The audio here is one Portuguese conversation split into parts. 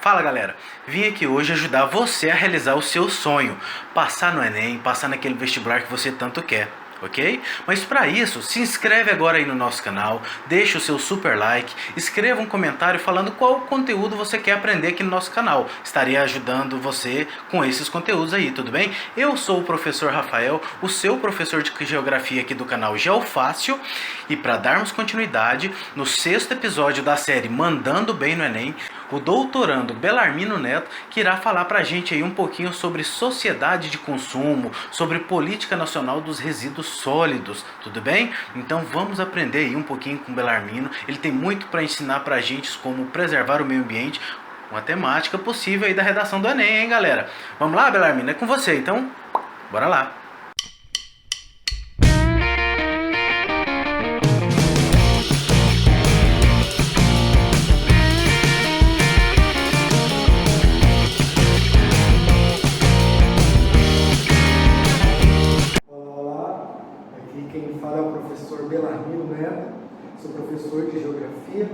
Fala galera, vim aqui hoje ajudar você a realizar o seu sonho, passar no Enem, passar naquele vestibular que você tanto quer, ok? Mas para isso, se inscreve agora aí no nosso canal, deixa o seu super like, escreva um comentário falando qual conteúdo você quer aprender aqui no nosso canal. Estarei ajudando você com esses conteúdos aí, tudo bem? Eu sou o professor Rafael, o seu professor de Geografia aqui do canal GeoFácil, e para darmos continuidade, no 6º episódio da série Mandando Bem no Enem, o doutorando Belarmino Neto, que irá falar pra gente aí um pouquinho sobre sociedade de consumo, sobre política nacional dos resíduos sólidos, tudo bem? Então vamos aprender aí um pouquinho com o Belarmino. Ele tem muito para ensinar pra gente como preservar o meio ambiente, uma temática possível aí da redação do Enem, hein, galera? Vamos lá, Belarmino? É com você, então bora lá. Quem fala é o professor Belarmino Neto, sou professor de Geografia,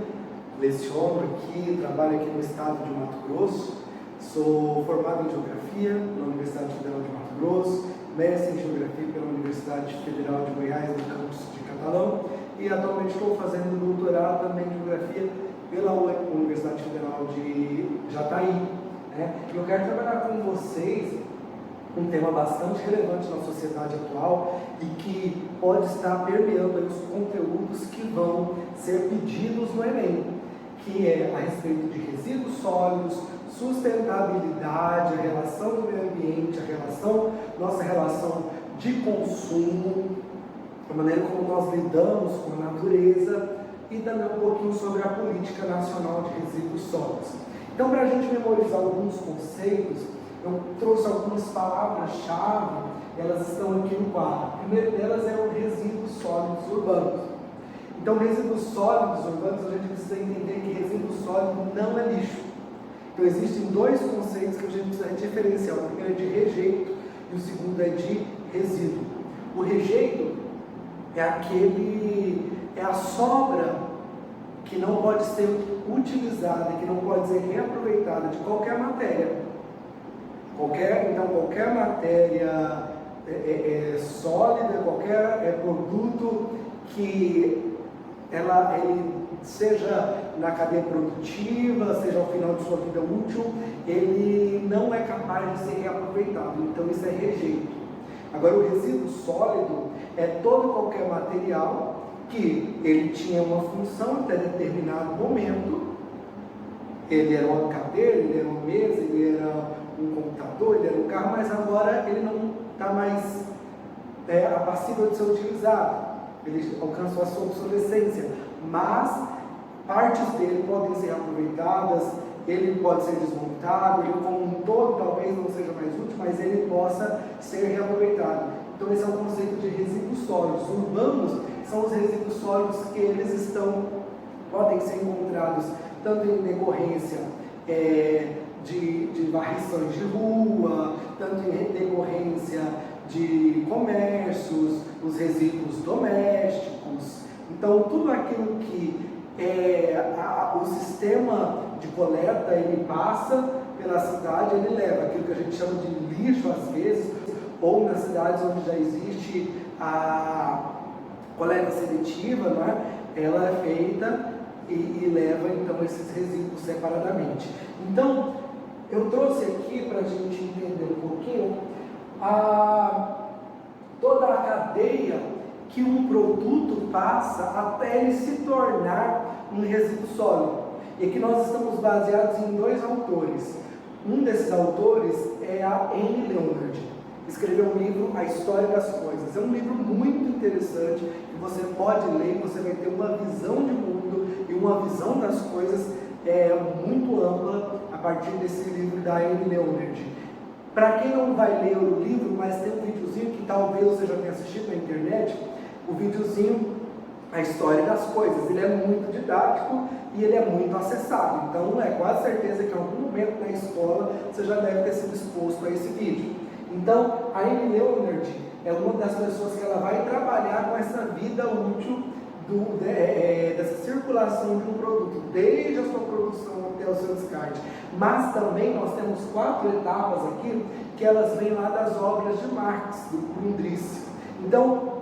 leciono aqui, trabalho aqui no estado de Mato Grosso, sou formado em Geografia na Universidade Federal de Mato Grosso, mestre em Geografia pela Universidade Federal de Goiás, no campus de Catalão, e atualmente estou fazendo doutorado também em Geografia pela Universidade Federal de Jataí. E eu quero trabalhar com vocês um tema bastante relevante na sociedade atual e que pode estar permeando os conteúdos que vão ser pedidos no Enem, que é a respeito de resíduos sólidos, sustentabilidade, a relação do meio ambiente, nossa relação de consumo, a maneira como nós lidamos com a natureza e também um pouquinho sobre a política nacional de resíduos sólidos. Então, para a gente memorizar alguns conceitos, eu trouxe algumas palavras-chave, elas estão aqui no quadro. A primeira delas é o resíduos sólidos urbanos. Então, resíduos sólidos urbanos, a gente precisa entender que resíduo sólido não é lixo. Então, existem dois conceitos que a gente precisa diferenciar. O primeiro é de rejeito e o segundo é de resíduo. O rejeito é a sobra que não pode ser utilizada, que não pode ser reaproveitada de qualquer matéria. Qualquer matéria sólida, qualquer produto que ele seja na cadeia produtiva, seja ao final de sua vida útil, ele não é capaz de ser reaproveitado. Então isso é rejeito. Agora, o resíduo sólido é todo qualquer material que ele tinha uma função até determinado momento. Ele era uma cadeira, ele era uma mesa, ele era um computador, ele era um carro, mas agora ele não está mais passível de ser utilizado. Ele alcançou a sua obsolescência, mas partes dele podem ser aproveitadas, ele pode ser desmontado, ele como um todo talvez não seja mais útil, mas ele possa ser reaproveitado. Então esse é o conceito de resíduos sólidos. Urbanos são os resíduos sólidos que eles podem ser encontrados tanto em decorrência de varrições de rua, tanto em decorrência de comércios, os resíduos domésticos. Então, tudo aquilo que o sistema de coleta ele passa pela cidade, ele leva aquilo que a gente chama de lixo às vezes, ou nas cidades onde já existe a coleta seletiva, ela é feita e leva então esses resíduos separadamente. Então, eu trouxe aqui para a gente entender um pouquinho toda a cadeia que um produto passa até ele se tornar um resíduo sólido. E aqui nós estamos baseados em dois autores. Um desses autores é a Annie Leonard, que escreveu um livro, A História das Coisas. É um livro muito interessante, que você pode ler, você vai ter uma visão de mundo e uma visão das coisas muito ampla a partir desse livro da Annie Leonard. Para quem não vai ler o livro, mas tem um videozinho que talvez você já tenha assistido na internet, o videozinho A História das Coisas. Ele é muito didático e ele é muito acessado. Então é quase certeza que em algum momento na escola você já deve ter sido exposto a esse vídeo. Então a Annie Leonard é uma das pessoas que ela vai trabalhar com essa vida útil dessa circulação de um produto, desde a sua produção até o seu descarte. Mas também nós temos 4 etapas aqui, que elas vêm lá das obras de Marx, do Grundrisse. Então,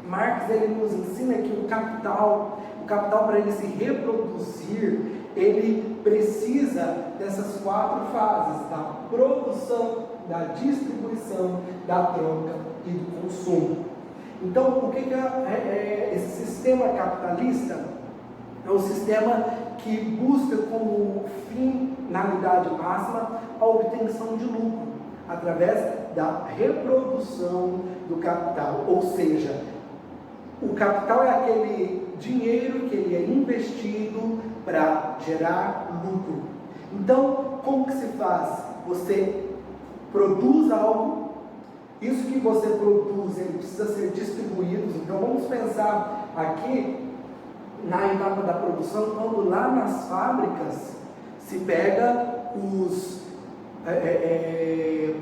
Marx ele nos ensina que o capital para ele se reproduzir, ele precisa dessas 4 fases, da produção, da distribuição, da troca e do consumo. Então, o que é esse sistema capitalista? É um sistema que busca como finalidade máxima a obtenção de lucro, através da reprodução do capital. Ou seja, o capital é aquele dinheiro que ele é investido para gerar lucro. Então, como que se faz? Você produz algo, isso que você produz, ele precisa ser distribuído. Então, vamos pensar aqui na etapa da produção, quando lá nas fábricas se pega os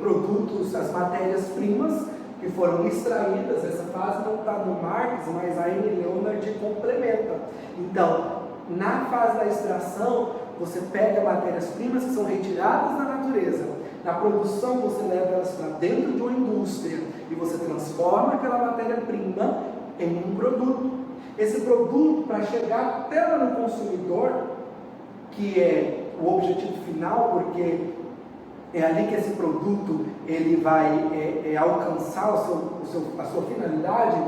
produtos, as matérias-primas que foram extraídas. Essa fase não está no Marx, mas a Amy Leonard complementa. Então, na fase da extração, você pega matérias-primas que são retiradas da natureza. Na produção, você leva elas para dentro de uma indústria e você transforma aquela matéria-prima em um produto. Esse produto, para chegar até lá no consumidor, que é o objetivo final, porque é ali que esse produto ele vai alcançar a sua finalidade,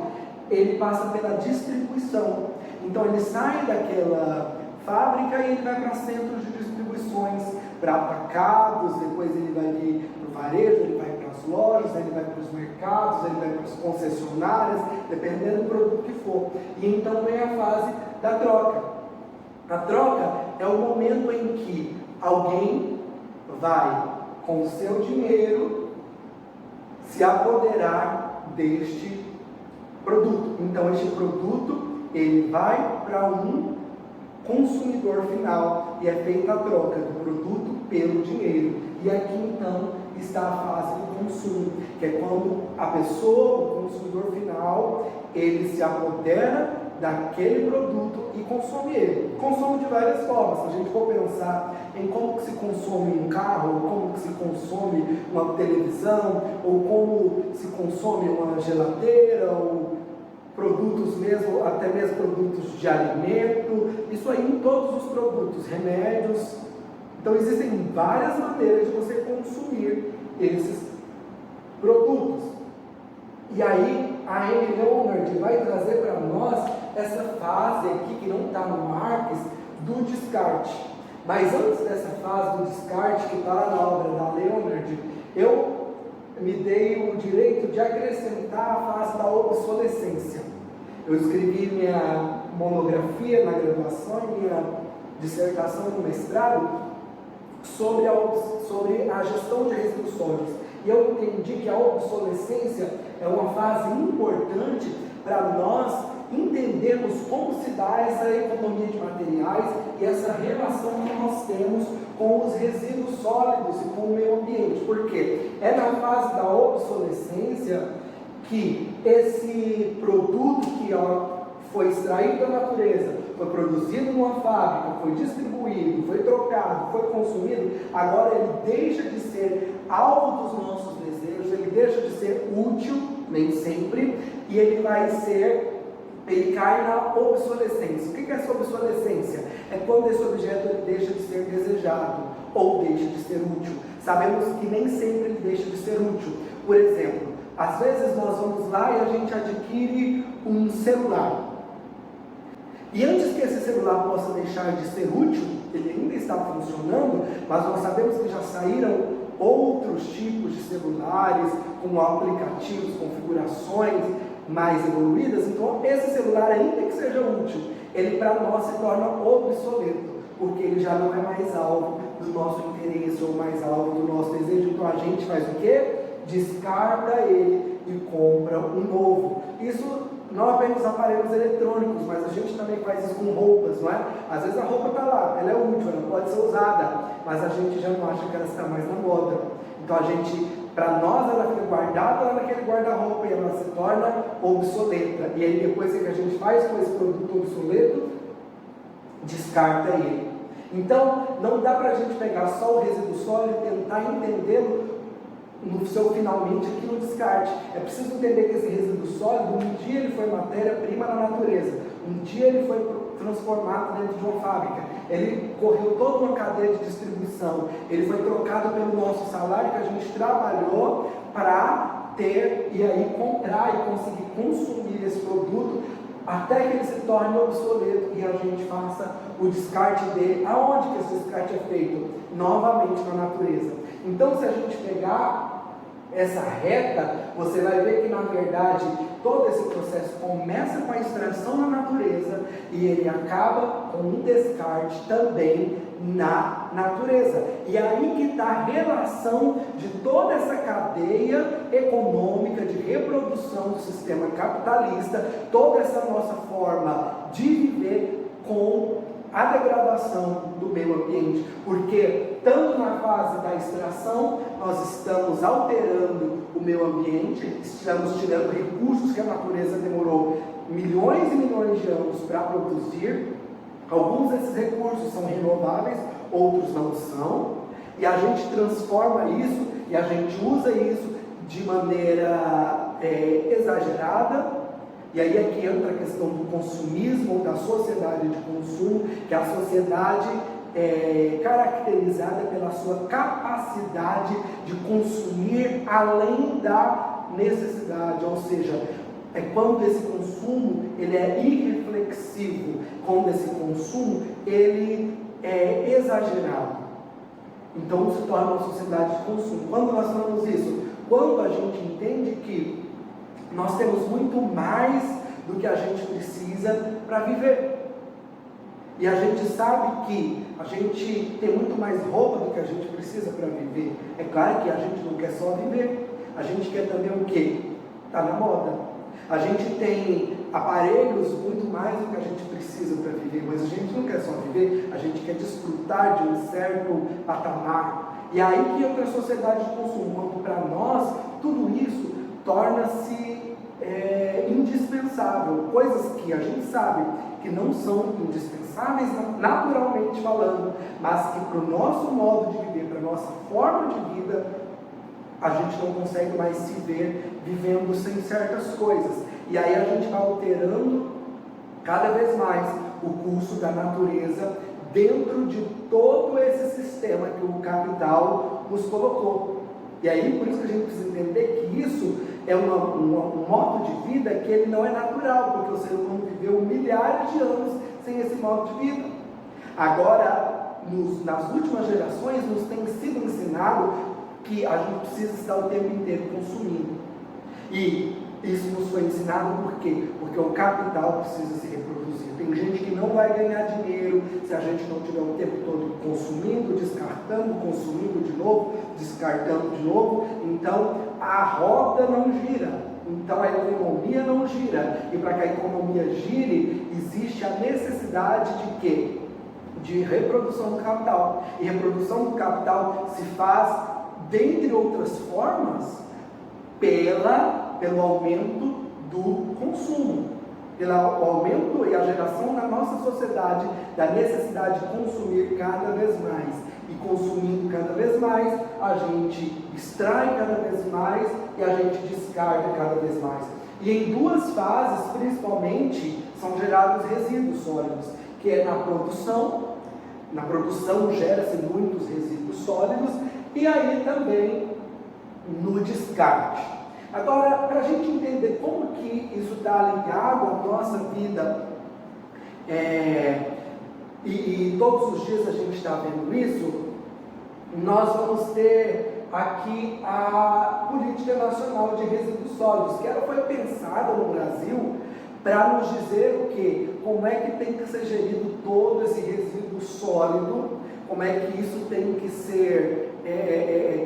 ele passa pela distribuição. Então ele sai daquela fábrica e ele vai para centros de distribuições, para atacados, depois ele vai vir para o varejo, ele vai para as lojas, ele vai para os mercados, ele vai para as concessionárias, dependendo do produto que for. E então vem a fase da troca. A troca é o momento em que alguém vai, com o seu dinheiro, se apoderar deste produto. Então este produto ele vai para um consumidor final e é feita a troca do produto pelo dinheiro. E aqui então está a fase do consumo, que é quando a pessoa, o consumidor final, ele se apodera daquele produto e consome ele. Consome de várias formas. Se a gente for pensar em como que se consome um carro, ou como que se consome uma televisão, ou como se consome uma geladeira, ou produtos mesmo, até mesmo produtos de alimento, isso aí em todos os produtos, remédios. Então existem várias maneiras de você consumir esses produtos. E aí a Amy Leonard vai trazer para nós essa fase aqui, que não está no Marx, do descarte. Mas antes dessa fase do descarte, que está lá na obra da Leonard, eu me dei o direito de acrescentar a fase da obsolescência. Eu escrevi minha monografia na graduação e minha dissertação no mestrado sobre a gestão de resíduos sólidos. E eu entendi que a obsolescência é uma fase importante para nós entendermos como se dá essa economia de materiais e essa relação que nós temos com os resíduos sólidos e com o meio ambiente. Por quê? É na fase da obsolescência que esse produto que foi extraído da natureza, foi produzido numa fábrica, foi distribuído, foi trocado, foi consumido, agora ele deixa de ser alvo dos nossos desejos, ele deixa de ser útil, nem sempre, e ele cai na obsolescência. O que é essa obsolescência? É quando esse objeto ele deixa de ser desejado ou deixa de ser útil. Sabemos que nem sempre ele deixa de ser útil. Por exemplo, às vezes nós vamos lá e a gente adquire um celular. E antes que esse celular possa deixar de ser útil, ele ainda está funcionando, mas nós sabemos que já saíram outros tipos de celulares, com aplicativos, configurações mais evoluídas. Então esse celular, ainda que seja útil, ele para nós se torna obsoleto, porque ele já não é mais alvo do nosso interesse ou mais alvo do nosso desejo. Então a gente faz o quê? Descarta ele e compra um novo. Isso não apenas aparelhos eletrônicos, mas a gente também faz isso com roupas, não é? Às vezes a roupa está lá, ela é útil, ela pode ser usada, mas a gente já não acha que ela está mais na moda. Então a gente para nós ela fica guardada lá naquele guarda-roupa e ela se torna obsoleta. E aí depois o que a gente faz com esse produto obsoleto? Descarta ele. Então não dá para a gente pegar só o resíduo sólido e tentar entendê-lo no seu finalmente aqui no descarte. É preciso entender que esse resíduo sólido, um dia ele foi matéria-prima na natureza, um dia ele foi transformado dentro de uma fábrica, ele correu toda uma cadeia de distribuição, ele foi trocado pelo nosso salário que a gente trabalhou para ter e aí comprar e conseguir consumir esse produto até que ele se torne obsoleto e a gente faça o descarte dele. Aonde que esse descarte é feito? Novamente na natureza. Então, se a gente pegar essa reta, você vai ver que na verdade todo esse processo começa com a extração na natureza e ele acaba com um descarte também na natureza. E aí que está a relação de toda essa cadeia econômica de reprodução do sistema capitalista, toda essa nossa forma de viver com a degradação do meio ambiente, porque tanto na fase da extração nós estamos alterando o meio ambiente, estamos tirando recursos que a natureza demorou milhões e milhões de anos para produzir. Alguns desses recursos são renováveis, outros não são, e a gente transforma isso e a gente usa isso de maneira exagerada. E aí é que entra a questão do consumismo, ou da sociedade de consumo, que é a sociedade caracterizada pela sua capacidade de consumir além da necessidade, ou seja, é quando esse consumo ele é irreflexivo, quando esse consumo ele é exagerado. Então se torna uma sociedade de consumo. Quando nós falamos isso? Quando a gente entende que nós temos muito mais do que a gente precisa para viver. E a gente sabe que a gente tem muito mais roupa do que a gente precisa para viver. É claro que a gente não quer só viver. A gente quer também o quê? Está na moda. A gente tem aparelhos muito mais do que a gente precisa para viver. Mas a gente não quer só viver, a gente quer desfrutar de um certo patamar. E aí que entra a sociedade de consumo. Quando para nós, tudo isso torna-se indispensável, coisas que a gente sabe que não são indispensáveis naturalmente falando, mas que para o nosso modo de viver, para a nossa forma de vida, a gente não consegue mais se ver vivendo sem certas coisas, e aí a gente vai alterando cada vez mais o curso da natureza dentro de todo esse sistema que o capital nos colocou. E aí, por isso que a gente precisa entender que isso é um modo de vida que ele não é natural, porque o ser humano viveu milhares de anos sem esse modo de vida. Agora, nas últimas gerações, nos tem sido ensinado que a gente precisa estar o tempo inteiro consumindo. E isso nos foi ensinado por quê? Porque o capital precisa se reproduzir. Tem gente que não vai ganhar dinheiro se a gente não tiver o tempo todo consumindo, descartando, consumindo de novo, descartando de novo. Então a roda não gira, então a economia não gira. E para que a economia gire, existe a necessidade de quê? De reprodução do capital. E reprodução do capital se faz, dentre outras formas, pelo aumento do consumo, pelo aumento e a geração na nossa sociedade da necessidade de consumir cada vez mais. E consumindo cada vez mais, a gente extrai cada vez mais e a gente descarta cada vez mais. E em duas fases, principalmente, são gerados resíduos sólidos, que é na produção. Na produção gera-se muitos resíduos sólidos e aí também no descarte. Agora, para a gente entender como que isso está ligado à nossa vida, e todos os dias a gente está vendo isso, nós vamos ter aqui a Política Nacional de Resíduos Sólidos, que ela foi pensada no Brasil para nos dizer o quê? Como é que tem que ser gerido todo esse resíduo sólido, como é que isso tem que ser,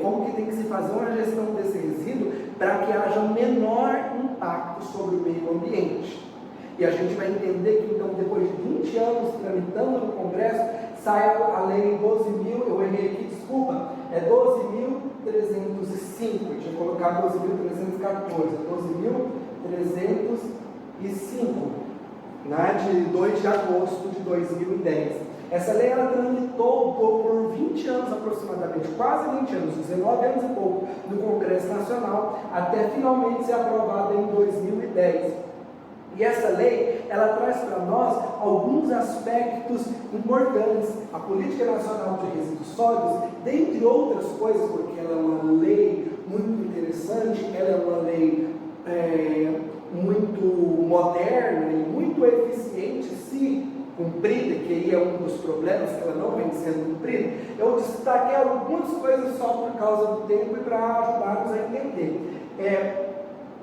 como que tem que se fazer uma gestão desse resíduo para que haja menor impacto sobre o meio ambiente. E a gente vai entender que então depois de 20 anos tramitando no Congresso, sai a lei 12.000, eu errei aqui, desculpa, é 12.305, eu colocar 12.314, 12.305, né, de 2 de agosto de 2010. Essa lei ela tramitou por 20 anos aproximadamente, quase 20 anos, 19 anos e pouco, no Congresso Nacional, até finalmente ser aprovada em 2010. E essa lei, ela traz para nós alguns aspectos importantes. A Política Nacional de Resíduos Sólidos, dentre outras coisas, porque ela é uma lei muito interessante, ela é uma lei muito moderna e muito eficiente, se cumprida, que aí é um dos problemas, que ela não vem sendo cumprida. Eu destaquei algumas coisas só por causa do tempo e para ajudar-nos a entender.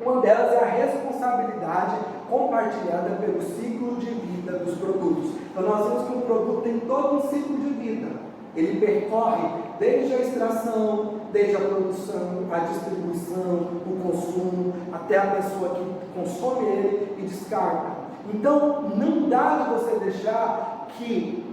Uma delas é a responsabilidade compartilhada pelo ciclo de vida dos produtos. Então nós vemos que um produto tem todo um ciclo de vida. Ele percorre desde a extração, desde a produção, a distribuição, o consumo, até a pessoa que consome ele e descarta. Então não dá de você deixar que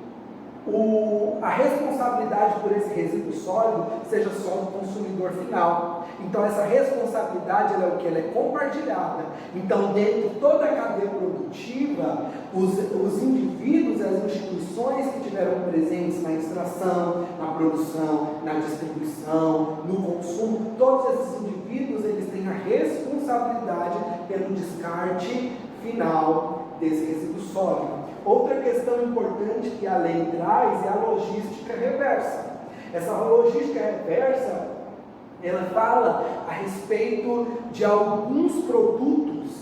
a responsabilidade por esse resíduo sólido seja só do consumidor final. Então essa responsabilidade ela é o que? Ela é compartilhada. Então dentro de toda a cadeia produtiva, os indivíduos e as instituições que tiveram presentes na extração, na produção, na distribuição, no consumo, todos esses indivíduos eles têm a responsabilidade pelo descarte final desse resíduo sólido. Outra questão importante que a lei traz é a logística reversa. Essa logística reversa, ela fala a respeito de alguns produtos,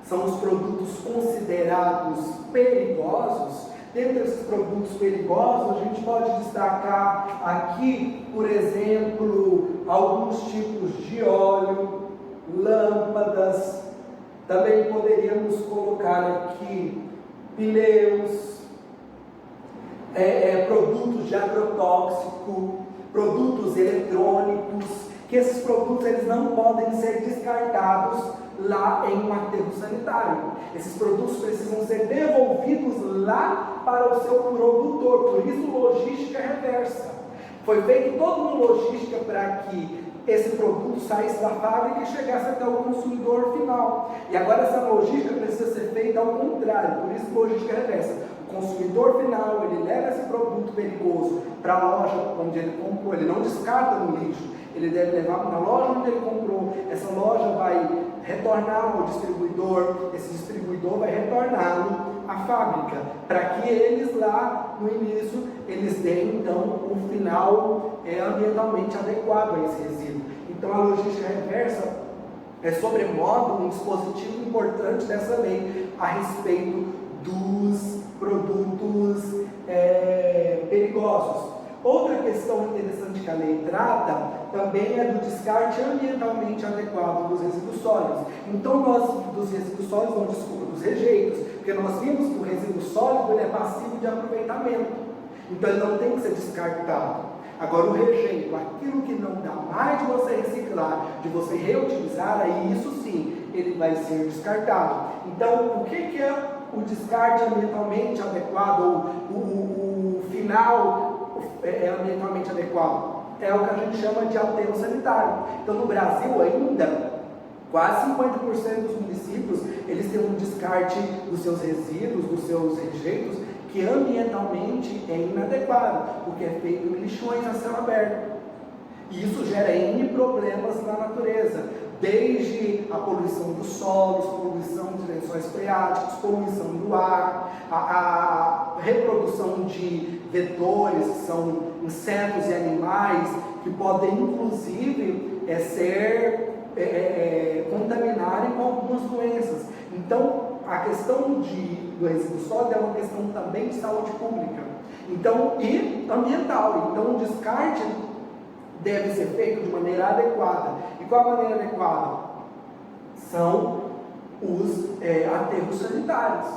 são os produtos considerados perigosos. Dentre esses produtos perigosos, a gente pode destacar aqui, por exemplo, alguns tipos de óleo, lâmpadas. Também poderíamos colocar aqui pneus, produtos de agrotóxico, produtos eletrônicos, que esses produtos eles não podem ser descartados lá em um aterro sanitário. Esses produtos precisam ser devolvidos lá para o seu produtor, por isso logística reversa. Foi feito toda uma logística para que esse produto saísse da fábrica e chegasse até o consumidor final. E agora essa logística precisa ser feita ao contrário, por isso logística reversa. O consumidor final, ele leva esse produto perigoso para a loja onde ele comprou, ele não descarta no lixo, ele deve levar na loja onde ele comprou, essa loja vai retornar ao distribuidor, esse distribuidor vai retorná-lo à fábrica, para que eles lá no início, eles deem então o final ambientalmente adequado a esse resíduo. Então a logística reversa é sobremodo um dispositivo importante dessa lei a respeito dos produtos perigosos. Outra questão interessante que a lei trata também é do descarte ambientalmente adequado dos resíduos sólidos. Então dos resíduos sólidos, não, desculpa, dos rejeitos, porque nós vimos que o resíduo sólido ele é passivo de aproveitamento, então ele não tem que ser descartado. Agora o rejeito, aquilo que não dá mais de você reciclar, de você reutilizar, aí isso sim, ele vai ser descartado. Então o que é o descarte ambientalmente adequado, ou o final ambientalmente adequado? É o que a gente chama de aterro sanitário. Então no Brasil ainda, quase 50% dos municípios, eles têm um descarte dos seus resíduos, dos seus rejeitos, que ambientalmente é inadequado, porque é feito em lixões a céu aberto. E isso gera N problemas na natureza, desde a poluição dos solos, poluição de lençóis freáticos, poluição do ar, a reprodução de vetores, que são insetos e animais, que podem inclusive contaminarem com algumas doenças. Então, a questão do resíduo sólido é uma questão também de saúde pública, então, e ambiental. Então, o descarte deve ser feito de maneira adequada. E qual a maneira adequada? São os aterros sanitários,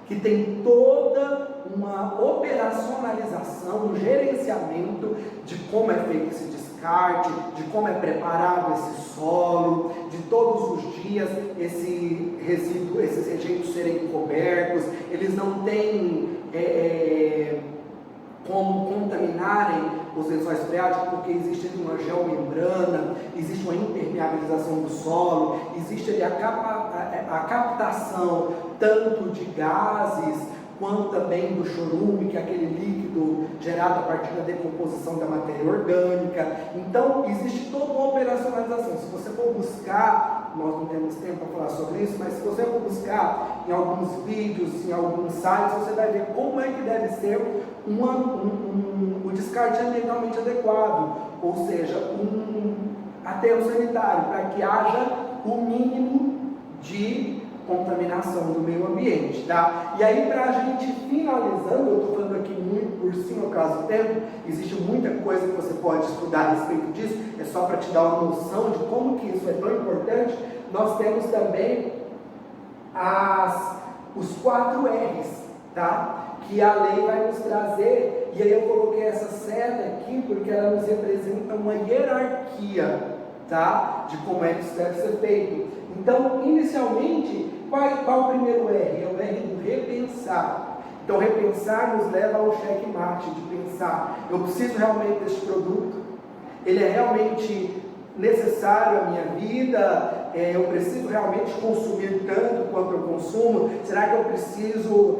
que tem toda uma operacionalização, um gerenciamento de como é feito esse descarte, de como é preparado esse solo, de todos os dias esses rejeitos serem cobertos. Eles não têm como contaminarem os lençóis freáticos, porque existe ali uma geomembrana, existe uma impermeabilização do solo, existe ali a captação tanto de gases quanto também do chorume, que é aquele líquido gerado a partir da decomposição da matéria orgânica. Então, existe toda uma operacionalização. Se você for buscar, nós não temos tempo para falar sobre isso, mas se você for buscar em alguns vídeos, em alguns sites, você vai ver como é que deve ser o descarte ambientalmente adequado, ou seja, aterro sanitário, para que haja o mínimo de contaminação do meio ambiente, tá? E aí, para a gente finalizando, eu estou falando aqui muito por cima, por causa do tempo, existe muita coisa que você pode estudar a respeito disso, é só para te dar uma noção de como que isso é tão importante. Nós temos também os 4 R's, tá? Que a lei vai nos trazer, e aí eu coloquei essa seta aqui, porque ela nos representa uma hierarquia, tá? De como é que isso deve ser feito. Então, inicialmente, qual o primeiro R? É o R do repensar. Então, repensar nos leva ao checkmate, de pensar, eu preciso realmente desse produto? Ele é realmente necessário à minha vida? Eu preciso realmente consumir tanto quanto eu consumo? Será que eu preciso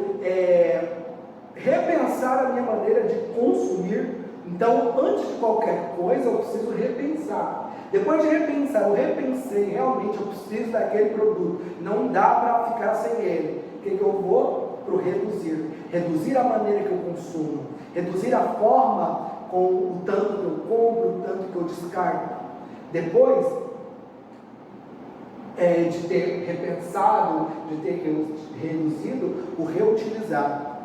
repensar a minha maneira de consumir? Então, antes de qualquer coisa, eu preciso repensar. Depois de repensar, eu repensei, realmente eu preciso daquele produto, não dá para ficar sem ele. O que eu vou? Para o reduzir. Reduzir a maneira que eu consumo, reduzir a forma com o tanto que eu compro, o tanto que eu descarto. Depois de ter repensado, de ter reduzido, o reutilizar,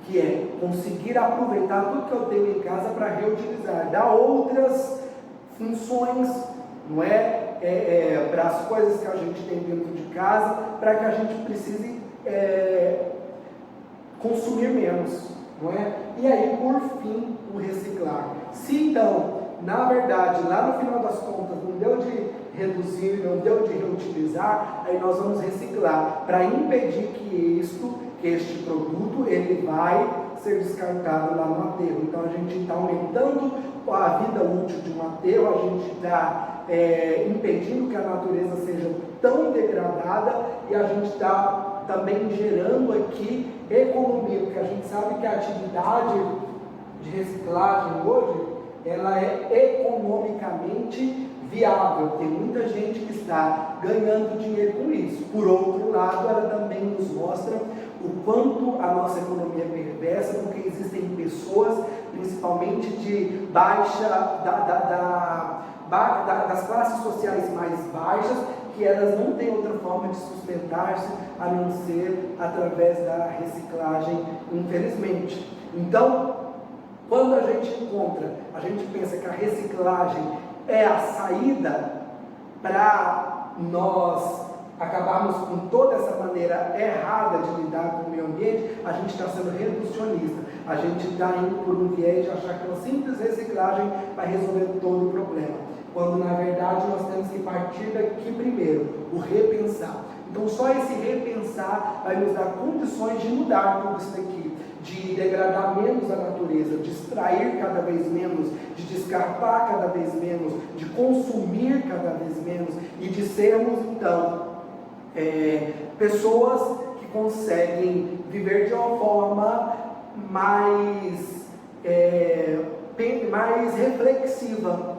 que é conseguir aproveitar tudo que eu tenho em casa para reutilizar, dar outras funções, não para as coisas que a gente tem dentro de casa, para que a gente precise consumir menos, não é? E aí, por fim, o reciclar. Se então, na verdade, lá no final das contas, não deu de reduzir, não deu de reutilizar, aí nós vamos reciclar, para impedir que este produto, ele vai ser descartado lá no aterro. Então a gente está aumentando a vida útil de um aterro, a gente está impedindo que a natureza seja tão degradada, e a gente está também gerando aqui economia, porque a gente sabe que a atividade de reciclagem hoje, ela é economicamente viável, tem muita gente que está ganhando dinheiro com isso. Por outro lado, ela também nos mostra o quanto a nossa economia é perversa, porque existem pessoas, principalmente de das classes sociais mais baixas, que elas não têm outra forma de sustentar-se a não ser através da reciclagem, infelizmente. Então, quando a gente pensa que a reciclagem é a saída para nós acabarmos com toda essa maneira errada de lidar com o meio ambiente, a gente está sendo reducionista, a gente está indo por um viés de achar que uma simples reciclagem vai resolver todo o problema, quando na verdade nós temos que partir daqui primeiro, o repensar. Então só esse repensar vai nos dar condições de mudar tudo isso daqui, de degradar menos a natureza, de extrair cada vez menos, de descartar cada vez menos, de consumir cada vez menos, e de sermos então pessoas que conseguem viver de uma forma mais reflexiva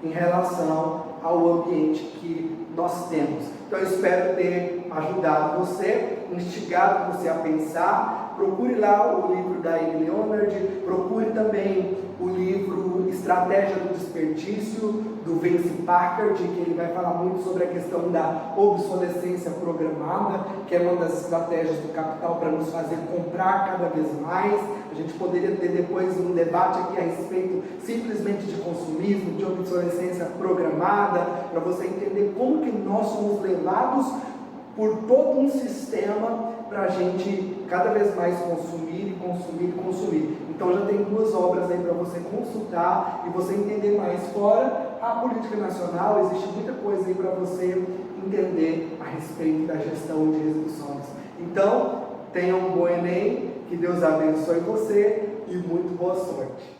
em relação ao ambiente que nós temos. Então eu espero ter ajudado você, instigado você a pensar. Procure lá o livro da Amy Leonard, procure também o livro Estratégia do Desperdício, do Vince Packard, que ele vai falar muito sobre a questão da obsolescência programada, que é uma das estratégias do capital para nos fazer comprar cada vez mais. A gente poderia ter depois um debate aqui a respeito simplesmente de consumismo, de obsolescência programada, para você entender como que nós somos levados por todo um sistema para a gente cada vez mais consumir. Então já tem 2 obras aí para você consultar e você entender mais. Fora a política nacional, existe muita coisa aí para você entender a respeito da gestão de resoluções. Então, tenha um bom Enem, que Deus abençoe você e muito boa sorte.